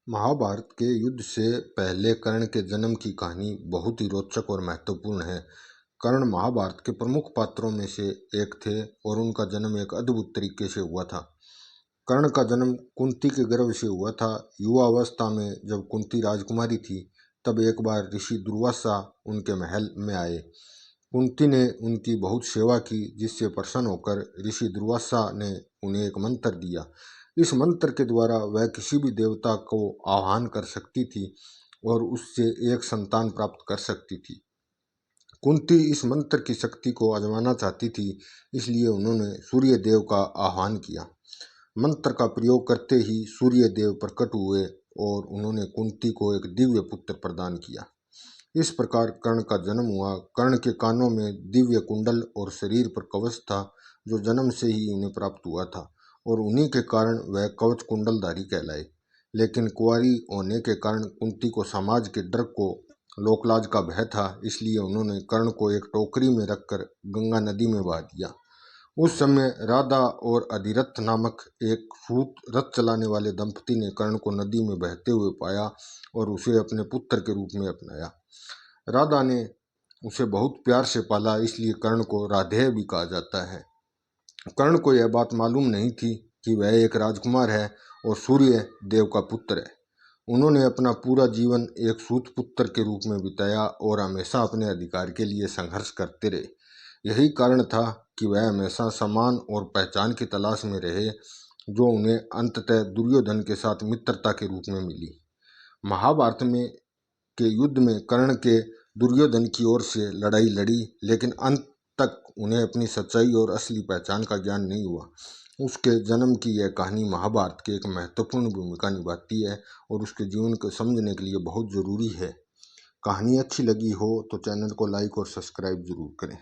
महाभारत के युद्ध से पहले कर्ण के जन्म की कहानी बहुत ही रोचक और महत्वपूर्ण है। कर्ण महाभारत के प्रमुख पात्रों में से एक थे और उनका जन्म एक अद्भुत तरीके से हुआ था। कर्ण का जन्म कुंती के गर्भ से हुआ था। युवा अवस्था में जब कुंती राजकुमारी थी, तब एक बार ऋषि दुर्वासा उनके महल में आए। कुंती ने उनकी बहुत सेवा की, जिससे प्रसन्न होकर ऋषि दुर्वासा ने उन्हें एक मंत्र दिया। इस मंत्र के द्वारा वह किसी भी देवता को आह्वान कर सकती थी और उससे एक संतान प्राप्त कर सकती थी। कुंती इस मंत्र की शक्ति को आजमाना चाहती थी, इसलिए उन्होंने सूर्य देव का आह्वान किया। मंत्र का प्रयोग करते ही सूर्य देव प्रकट हुए और उन्होंने कुंती को एक दिव्य पुत्र प्रदान किया। इस प्रकार कर्ण का जन्म हुआ। कर्ण के कानों में दिव्य कुंडल और शरीर पर कवच था, जो जन्म से ही उन्हें प्राप्त हुआ था और उन्हीं के कारण वह कवच कुंडलधारी कहलाए। लेकिन कुंवारी होने के कारण कुंती को समाज के डर को लोकलाज का भय था, इसलिए उन्होंने कर्ण को एक टोकरी में रखकर गंगा नदी में बहा दिया। उस समय राधा और अधिरथ नामक एक सूत रथ चलाने वाले दंपति ने कर्ण को नदी में बहते हुए पाया और उसे अपने पुत्र के रूप में अपनाया। राधा ने उसे बहुत प्यार से पाला, इसलिए कर्ण को राधेय भी कहा जाता है। कर्ण को यह बात मालूम नहीं थी कि वह एक राजकुमार है और सूर्य देव का पुत्र है। उन्होंने अपना पूरा जीवन एक सूत पुत्र के रूप में बिताया और हमेशा अपने अधिकार के लिए संघर्ष करते रहे। यही कारण था कि वह हमेशा सम्मान और पहचान की तलाश में रहे, जो उन्हें अंततः दुर्योधन के साथ मित्रता के रूप में मिली। महाभारत में के युद्ध में कर्ण के दुर्योधन की ओर से लड़ाई लड़ी, लेकिन अंत तक उन्हें अपनी सच्चाई और असली पहचान का ज्ञान नहीं हुआ। उसके जन्म की यह कहानी महाभारत की एक महत्वपूर्ण भूमिका निभाती है और उसके जीवन को समझने के लिए बहुत ज़रूरी है। कहानी अच्छी लगी हो तो चैनल को लाइक और सब्सक्राइब जरूर करें।